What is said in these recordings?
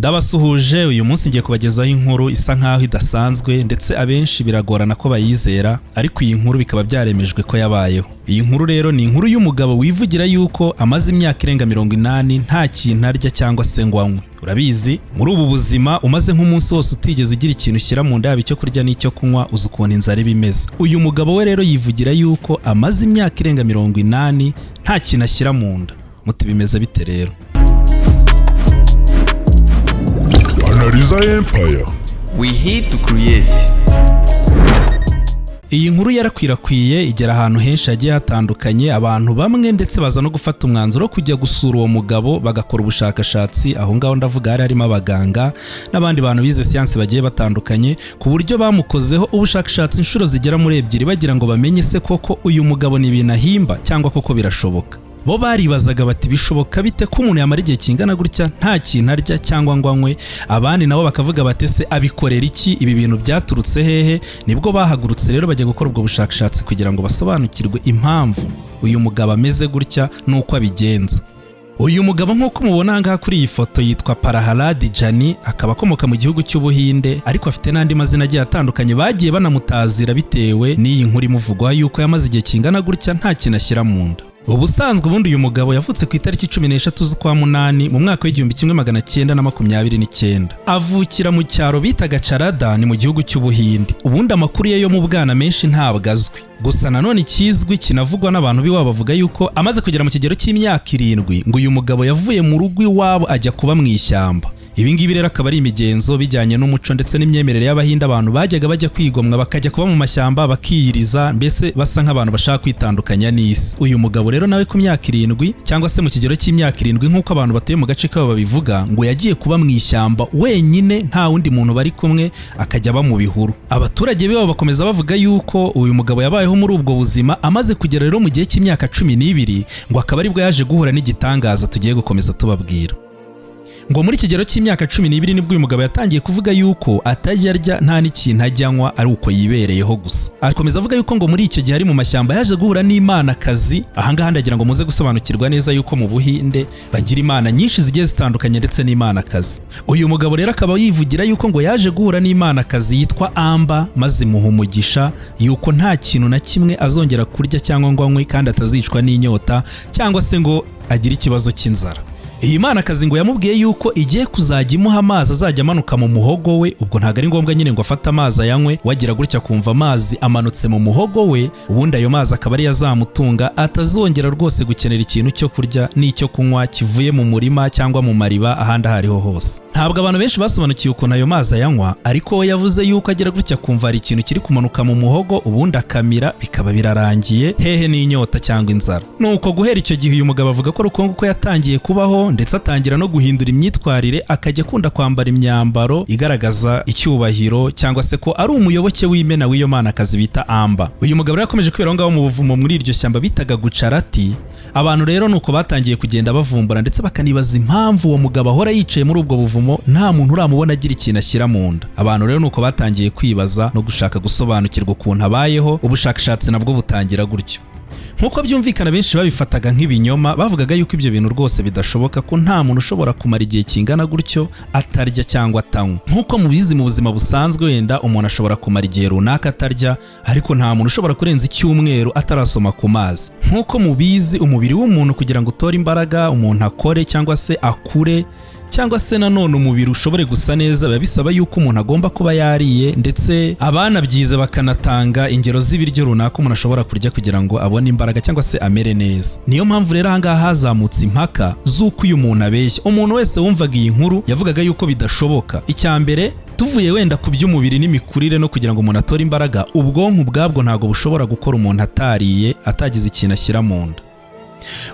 Ndabasuhuje uyu munsi ngiye kubagezaho inkuru isa nkaho idasanzwe ndetse abenshi biragorana ko bayizera, ariko iyi nkuru bikaba byaremejwe ko yabayeho. Iyi nkuru rero ni inkuru y'umugabo wivugira yuko amaze imyaka irenga 80 nta kintu arya cyangwa se ngo anywe. Urabizi muri ubu buzima umaze nk'umunsi wose utigeze ugira ikintu ushyira mu nda yaba icyo kurya n'icyo kunywa, uzi ukuntu inzara ibimeze. Uyu mugabo we rero yivugira yuko amaze imyaka irenga 80 nta kintu ashyira mu nda. Muti bimeze bite rero? Analiza Empire. We hate to create. Iyi nkuru yarakwirakwiye igera ahantu henshi hagiye hatandukanye, abantu bamwe ndetse baza no gufata umwanzuro kujya gusura uwo mugabo bagakora ubushakashatsi. Aho ngaho ndavuga harimo abaganga n'abandi bantu bize siyansi bagiye batandukanye, ku buryo bamukozeho ubushakashatsi inshuro zigera muri 2 bagira ngo bamenye se koko uyu mugabo ni ibintu ahimba cyangwa koko birashoboka. Bo baribazaga bati bishoboka bite ko umuntu yamara igihe kingana gutya nta kintu arya cyangwa ngo anywe? Abandi nabo bakavuga bati se abikorera iki? Ibi bintu byaturutse hehe? Nibwo bahagurutse rero bajya gukora ubwo bushakashatsi kugira ngo basobanukirwe impamvu uyu mugabo ameze gutya nuko abigenza. Uyu mugabo nk'uko mubona ngaha kuri iyi foto yitwa Prahalad Jani, akaba akomoka mu gihugu cy'Ubuhinde, ariko afite n'andi mazina agiye atandukanye bagiye banamutazira bitewe n'iyi nkuru imuvugwaho yuko yamaze igihe kingana gutya nta kintu ashyira mu nda. Ubusanzwe ubundi uyu mugabo yavutse ku itariki 13 z'ukwa munani mu mwaka w'1929. Avukira mu cyaro bitaga Charada, ni mu gihugu cy'Ubuhinde. Ubundi amakuru ye yo mu bwana menshi ntabwo azwi. Gusa nanone ikizwi kinavugwa n'abantu biwabo bavuga yuko amaze kugera mu kigero cy'imyaka 7 ngo uyu mugabo yavuye mu rugo iwabo ajya kuba mu ishyamba. Ibi ngibi rero akaba ari imigenzo bijyanye n'umuco ndetse n'imyemerere y'Abahinde. Abantu bajyaga bajya kwigomwa bakajya kuba mu mashyamba bakiyiriza, mbese basa nk'abantu bashaka kwitandukanya n'isi. Uyu mugabo rero nawe ku myaka 7 cyangwa se mu kigero cy'imyaka 7 nk'uko abantu batuye mu gace kabo babivuga, ngo yagiye kuba mu ishyamba wenyine nta wundi muntu bari kumwe, akajya aba mu bihuru. Abaturage babo bakomeza bavuga yuko uyu mugabo yabayeho muri ubwo buzima. Amaze kugera rero mu gihe cy'imyaka 12 ngo akaba aribwo yaje guhura n'igitangaza tugiye gukomeza tubabwira. Ngo muri kigero cy'imyaka 12 nibwo uyu mugabo yatangiye kuvuga yuko atajya arya nta n'ikintu ajyanywa, ari uko yibereyeho gusa. Akomeza avuga yuko ngo muri icyo gihe ari mu mashyamba yaje guhura n'Imanakazi. Ahangaha ndagira ngo muze gusobanukirwa neza yuko mu Buhinde bagira imana nyinshi zigiye zitandukanye ndetse n'Imanakazi. Uyu mugabo rero akaba yivugira yuko ngo yaje guhura n'Imanakazi yitwa Amba, maze imuha umugisha yuko nta kintu na kimwe azongera kurya cyangwa ngo anywe, kandi atazicwa n'inyota cyangwa se ngo agire ikibazo cy'inzara. Iyi Manakazi ngo yamubwiye yuko igiye kuzajya imuha amazi azajya amanuka mu muhogo we. Ubwo ntago ari ngombwa nyine ngo afate amazi ayanywe, wagira gutya kumva amazi amanutse mu muhogo we, ubundi ayo mazi akaba ari yazamutunga, atazongera rwose gukenera ikintu cyo kurya n'icyo kunywa kivuye mu murima cyangwa mu mariba ahandi ahariho hose. Ntabwo abantu benshi basobanukiye ukuntu ayo mazi ayanywa, ariko we yavuze yuko agira gutya kumva hari ikintu kiri kumanuka mu muhogo, ubundi akamira bikaba birarangiye, hehe n'inyota cyangwa inzara. Nuko guhera icyo gihe uyu mugabo avuga ko rukongo ko yatangiye kubaho, ndetse atangira no guhindura imyitwarire, akajya akunda kwambara imyambaro igaragaza icyubahiro cyangwa se ko ari umuyoboke w'imena w'iyo Manakazi bita Amba. Uyu mugabo rero yakomeje kwibera ngaho mu buvumo muri iryo shyamba bitaga Gujarati. Abantu rero nuko batangiye kugenda bavumbura ndetse bakanibaza impamvu uwo mugabo ahora yicaye muri ubwo buvumo nta muntu uramubona agira ikintu ashyira mu nda. Abantu rero nuko batangiye kwibaza no gushaka gusobanukirwa ukuntu abayeho. Ubushakashatsi nabwo butangira gutyo. Nkuko byumvikana benshi babifataga nk'ibinyoma, bavugaga yuko ibyo bintu rwose bidashoboka, ko nta muntu ushobora kumara igihe kingana gutyo atarya cyangwa atanywa. Nkuko mubizi mu buzima busanzwe wenda umuntu ashobora kumara igihe runaka atarya, ariko nta muntu ushobora kurenza icyumweru atarasoma ku mazi. Nkuko mubizi umubiri w'umuntu kugira ngo utore imbaraga, umuntu akore cyangwa se akure cyangwa se nanone umubiri ushobore gusa neza, biba bisaba yuko umuntu agomba kuba yariye, ndetse abana byiza bakanatanga ingero z'ibiryo runaka umuntu ashobora kurya kugira ngo abone imbaraga cyangwa se amere neza. Niyo mpamvu rero ahangaha hazamutse impaka z'uko uyu muntu abeshya. Umuntu wese wumvaga iyi nkuru yavugaga yuko bidashoboka. Icyambere, tuvuye wenda ku by'umubiri n'imikurire no kugira ngo umuntu atore imbaraga, ubwonko ubwabwo ntago bushobora gukora umuntu atariye, atagize ikintu ashyira mu nda.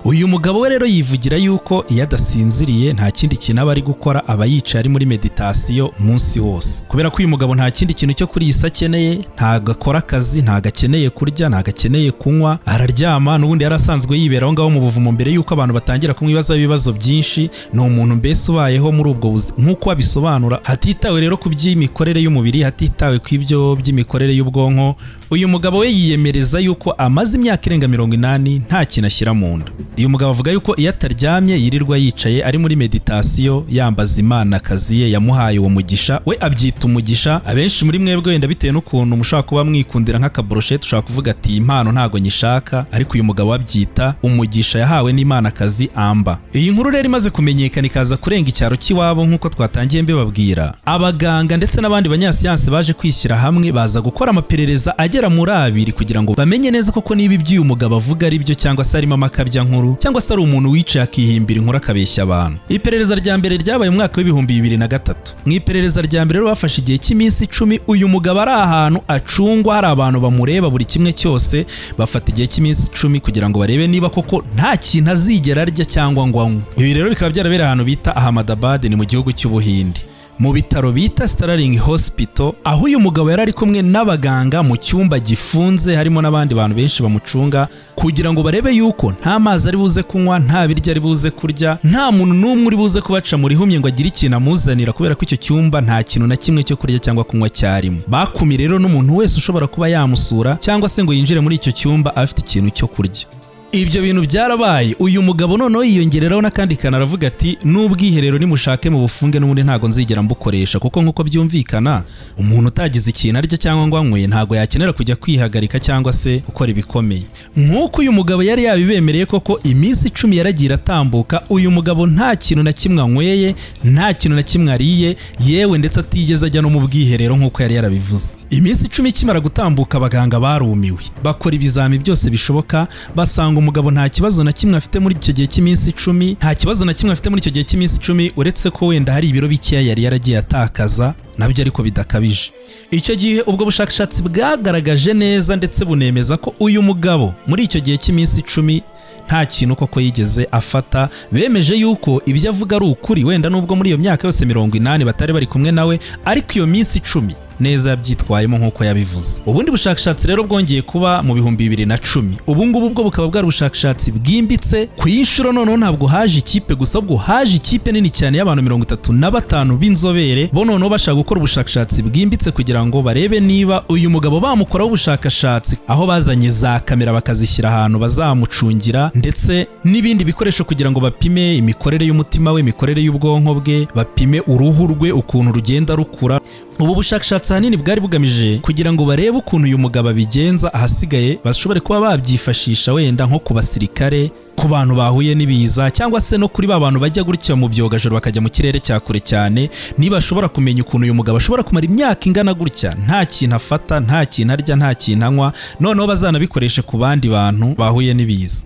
Uyu mugabo we rero yivugira yuko iyo adasinziriye nta kindi kintu aba ari gukora, aba yicaye ari muri meditasiyo umunsi wose. Kubera ko uyu mugabo nta kindi kintu cyo kuri iyi si akeneye, ntago akora akazi, ntago akeneye kurya, ntago akeneye kunywa, araryama. N'ubundi yari asanzwe yiberaho ngaho mu buvumo mbere yuko abantu batangira kumwibaza ibibazo byinshi. Ni umuntu mbese ubayeho muri ubwo buzima nk'uko abisobanura, hatitawe rero ku by'imikorere y'umubiri, hatitawe ku ibyo by'imikorere y'ubwonko. Uyu mugabo we yiyemereza yuko amaze imyaka irenga 80 nta kintu ashyira mu nda. uyu mugabo avuga yuko iyo ataryamye yirirwa yicaye ari muri meditasiyo yambaza Imana akazi ye yamuhaye uwo mugisha, we abyita umugisha. Abenshi muri mwebwe wenda bitewe n'ukuntu mushaka kuba mwikundira nk'akabroshete ushaka kuvuga ati impano ntago nyishaka, ariko uyu mugabo abyita umugisha yahawe n'Imana akazi Amba. Iyi nkuru rero imaze kumenyekana ikaza kurenga icyaro cy'iwabo nk'uko twatangiye mbibabwira, abaganga ndetse n'abandi banyasiyansi baje kwishyira hamwe baza gukora amaperereza agera muri 2 kugira ngo bamenye neza koko niba iby'uyu mugabo avuga ari byo cyangwa se arimo amakabya nkuru cyangwa se ari umuntu wicaye akihimbira inkuru akabeshya abantu. Iperereza rya mbere ryabaye mu mwaka w'2003. Mu iperereza rya mbere rero bafashe igihe cy'iminsi 10 uyu mugabo ari ahantu acungwa, hari abantu bamureba buri kimwe cyose, bafata igihe cy'iminsi 10 kugira ngo barebe niba koko nta kintu azigera arya cyangwa ngo anywe. Ibi rero bikaba byarabereye ahantu bita Ahmedabad ni mu gihugu cy'Ubuhinde, mu bitaro bita Sterling Hospital, aho uyu mugabo yari ari kumwe n'abaganga mu cyumba gifunze harimo n'abandi bantu benshi bamucunga kugira ngo barebe yuko nta mazi ari buze kunywa, nta biryo ari buze kurya, nta muntu n'umwe uri buze kubaca muri humye ngo agire ikintu amuzanira, kubera ko icyo cyumba nta kintu na kimwe cyo kurya cyangwa kunywa cyarimo. Bakumi rero n'umuntu wese ushobora kuba yamusura cyangwa se ngo yinjire muri icyo cyumba afite ikintu cyo kurya. Ibyo bintu byarabaye. Uyu mugabo noneho yiyongereraho n'akandi kana aravuga ati n'ubwiherero nimushake mu bufunge n'ubundi ntago nzigera mbukoresha, kuko nk'uko byumvikana umuntu utagize ikintu arya cyangwa ngo anywe ntago yakenera kujya kwihagarika cyangwa se gukora ibikomeye. Nk'uko uyu mugabo yari yabibemereye koko iminsi 10 yaragira atambuka, uyu mugabo nta kintu na kimwe anyweye, nta kintu na kimwe ariye, yewe ndetse atigeze ajya no mu bwiherero nk'uko yari yarabivuze. Iminsi 10 ikimara gutambuka abaganga barumiwe, bakora ibizami byose bishoboka, basanga umugabo nta kibazo na kimwe afite muri icyo gihe cy'iminsi 10, nta kibazo na kimwe afite muri icyo gihe cy'iminsi 10 uretse ko wenda hari ibiro bikeya yari yaragiye atakaza, nabyo ariko bidakabije. Icyo gihe ubwo bushakashatsi bwagaragaje neza ndetse bunemeza ko uyu mugabo muri icyo gihe cy'iminsi 10 nta kintu koko yigeze afata. Bemeje yuko ibyo avuga ari ukuri, wenda nubwo muri iyo myaka yose 80 batari bari kumwe nawe, ariko iyo minsi 10 neza yabyitwayemo nk'uko yabivuze. Ubundi bushakashatsi rero bwongeye kuba mu 2010. Ubu ngubu bwo bukaba bwari ubushakashatsi bwimbitse ku inshuro, noneho ntabwo haje ikipe gusa, bwo haje ikipe nini cyane y'abantu 35 b'inzobere, bo noneho bashaka gukora ubushakashatsi bwimbitse kugira ngo barebe niba uyu mugabo bamukoraho ubushakashatsi, aho bazanye za kamera bakazishyira ahantu bazamucungira ndetse n'ibindi bikoresho kugira ngo bapime imikorere y'umutima we, imikorere y'ubwonko bwe, bapime uruhu rwe ukuntu rugenda rukura. Ubu bushakashatsi hanini bwari bugamije kugira ngo barebe ukuntu uyu mugabo abigenza, ahasigaye bashobore kuba babyifashisha wenda nko ku basirikare, ku bantu bahuye n'ibiza, cyangwa se no kuri ba bantu bajya gutya mu byogajoro bakajya mu kirere cya kure cyane, niba ashobora kumenya ukuntu uyu mugabo ashobora kumara imyaka ingana gutya nta kintu afata, nta kintu arya, nta kintu anywa, noneho bazanabikoreshe ku bandi bantu bahuye n'ibiza.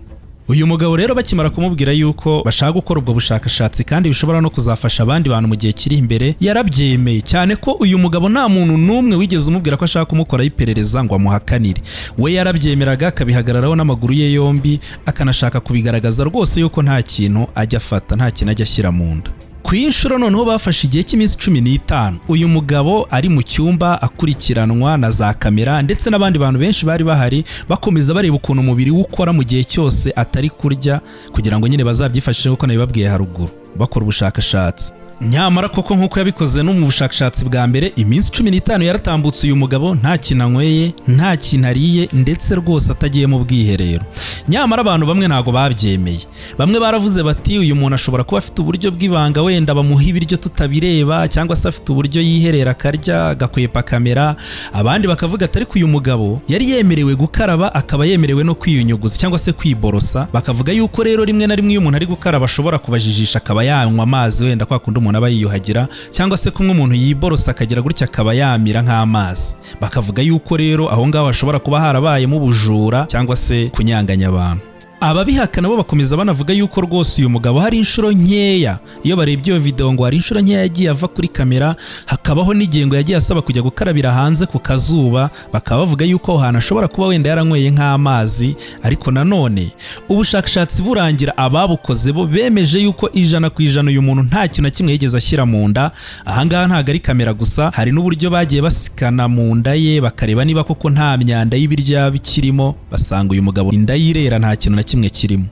Uyu mugabo rero bakimara kumubwira yuko bashaka gukora ubwo bushakashatsi kandi bishobora no kuzafasha abandi bantu mu gihe kiri imbere, yarabyemeye, cyane ko uyu mugabo nta muntu n'umwe wigeze umubwira ko ashaka kumukoraho iperereza ngo amuhakanire. We yarabyemeraga akabihagararaho n'amaguru ye yombi, akanashaka kubigaragaza rwose yuko nta kintu ajya afata, nta kintu ajya ashyira mu nda. Ku inshuro noneho bafashe igihe cy'iminsi 15 uyu mugabo ari mu cyumba akurikiranwa na za kamera ndetse n'abandi bantu benshi bari bahari, bakomeza bareba ukuntu umubiri ukora mu gihe cyose atari kurya, kugira ngo nyine bazabyifashishe kuko nabibabwiye haruguru, bakora ubushakashatsi. Nyamara koko nk'uko yabikoze no mu bushakashatsi bwa mbere, iminsi 15 yaratambutse uyu mugabo nta kintu anyweye, nta kintu ariye ndetse rwose atagiye mu bwiherero. Nyamara abantu bamwe ntago babyemeye. Bamwe baravuze bati uyu muntu ashobora kuba afite uburyo bw'ibanga, wenda bamuha ibiryo tutabireba, cyangwa se afite uburyo yiherera akarya agakwepa kamera. Abandi bakavuga ati ariko uyu mugabo yari yemerewe gukaraba, akaba yemerewe no kwiyunyuguza cyangwa se kwiborosa. Bakavuga yuko rero rimwe na rimwe iyo umuntu ari gukaraba ashobora kubajijisha akaba yanywa amazi, wenda kwa kundi umuntu aba yiyuhagira, cyangwa se kumwe umuntu yiborosa akagira gutya akaba yamira nk'amazi. Bakavuga yuko rero aho ngaho hashobora kuba harabayemo ubujura cyangwa se kunyanganya abantu. Ababihakana bo bakomeza banavuga yuko rwose uyu mugabo hari inshuro nkeya, iyo barebye iyo video ngo hari inshuro nkeya yagiye ava kuri kamera, hakabaho n'igihe ngo yagiye asaba kujya gukarabira hanze ku kazuba. Bakaba bavuga yuko aho hantu ashobora kuba wenda yaranyweye nk'amazi. Ariko nanone ubushakashatsi burangira, ababukoze bo bemeje yuko 100% uyu muntu nta kintu na kimwe yigeze ashyira mu nda. Ahangaha ntago ari kamera gusa, hari n'uburyo bagiye basikana mu nda ye bakareba niba koko nta myanda y'ibiryo bikirimo, basanga uyu mugabo inda yirera nta kintu na kimwe kirimo.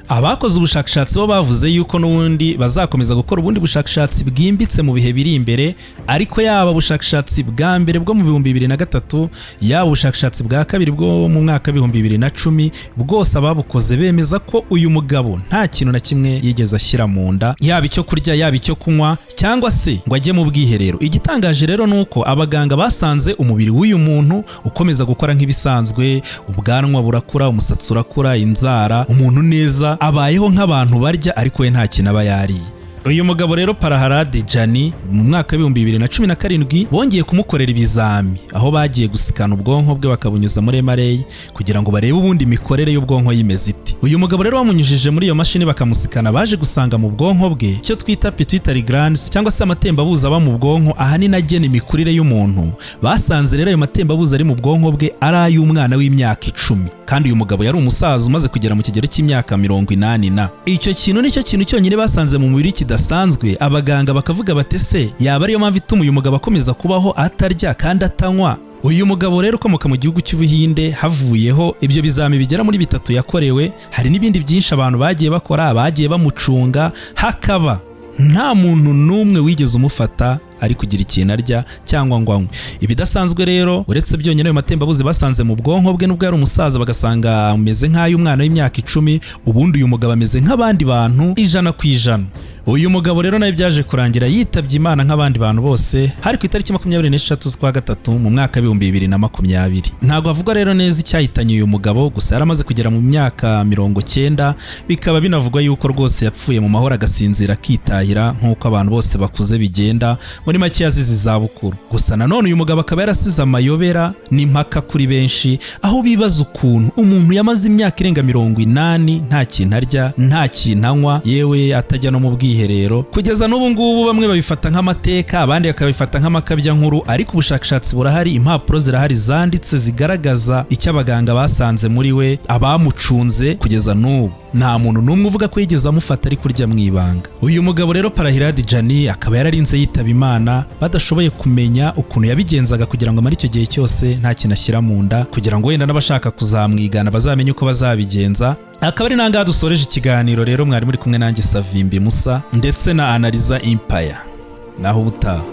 Abakoze ubushakashatsi bo bavuze yuko n'ubundi bazakomeza gukora ubundi bushakashatsi bwimbitse mu bihe biri imbere, ariko yaba ubushakashatsi bwa mbere bwo mu 2003 yaba ubushakashatsi bwa kabiri bwo mu mwaka 2010 bwose ababukoze bemeza ko uyu mugabo nta kintu na kimwe yigeze ashyira mu nda, yaba icyo kurya yaba icyo kunywa cyangwa se ngo ajye mu bwiherero. Igitangaje rero nuko abaganga basanze umubiri w'uyu muntu ukomeza gukora nk'ibisanzwe, ubwanwa burakura, umusatsi urakura, inzara, umuntu neza abayeho nk'abantu barya, ariko we nta kintu aba yariye. Uyu mugabo rero Prahalad Jani mu mwaka 2017 bongeye kumukorera ibizami, aho bagiye gusikana ubwonko bwe bakabunyuza muri MRI kugira ngo barebe ubundi imikorere y'ubwonko y'imeze ite. Uyu mugabo rero bamunyujije muri iyo mashini bakamusikana, baje gusanga mu bwonko bwe icyo twita pituitary glands cyangwa se amatembabuzi aba mu bwonko ahanini agena imikurire y'umuntu. Basanze rero ayo matembabuzi ari mu bwonko bwe ari ay'umwana w'imyaka 10, kandi uyu mugabo yari umusaza umaze kugera mu kigero cy'imyaka 80. Icyo kintu nicyo kintu cyonyine basanze mu mubiri kidasanzwe. Abaganga bakavuga batese yaba ariyo mpamvu ituma uyu mugabo akomeza kubaho atarya kandi atanywa. Uyu mugabo rero ukomoka mu gihugu cy'Ubuhinde, havuyeho ibyo bizami bigera muri 3 yakorewe. Hari n'ibindi byinshi abantu bagiye bakora, bagiye bamucunga, hakaba nta muntu n'umwe wigeze umufata ari kugira ikintu arya cyangwa ngo anywe. Ibidasanzwe rero uretse byonyine ayo matembabuzi basanze mu bwonko bwe, nubwo yari umusaza bagasanga ameze nk'ay'umwana w'imyaka 10, ubundi uyu mugabo ameze nk'abandi bantu 100%. Uyu mugabo rero nawe byaje kurangira yitabye Imana nk'abandi bantu bose, hari ku itariki 23 z'ukwa gatatu mu mwaka 2020. Ntabwo avuga rero neza icyahitanye uyu mugabo, gusa yaramaze kugera mu myaka 90, bikaba binavugwa yuko rwose yapfuye mu mahoro agasinzira akitahira nk'uko abantu bose bakuze bigenda, muri make yazize izabukuru. Gusa nanone uyu mugabo akaba yarasize amayobera n'impaka kuri benshi, aho bibaza ukuntu umuntu yamaze imyaka irenga 80 nta kintu arya, nta kintu anywa, yewe atajya no mu bwiherero. Kugeza n'ubu ngubu bamwe babifata nk'amateka, abandi bakabifata nk'amakabya nkuru, ariko ubushakashatsi burahari, impapuro zirahari zanditse zigaragaza icyo abaganga basanze muri we, abamucunze. Kugeza n'ubu nta muntu n'umwe uvuga ko yigeze amufata ari kurya mu ibanga. Uyu mugabo rero Prahalad Jani akaba yararinze yitaba Imana, badashoboye kumenya ukuntu yabigenzaga kugira ngo amare icyo gihe cyose nta kintu ashyira mu nda, kugira ngo wenda n'abashaka kuzamwigana bazamenye uko bazabigenza. Akaba ari nangaha dusoreje ikiganiro rero, mwari muri kumwe nanjye Savimbi Musa ndetse na Analyza Empire. Naho ubutaha.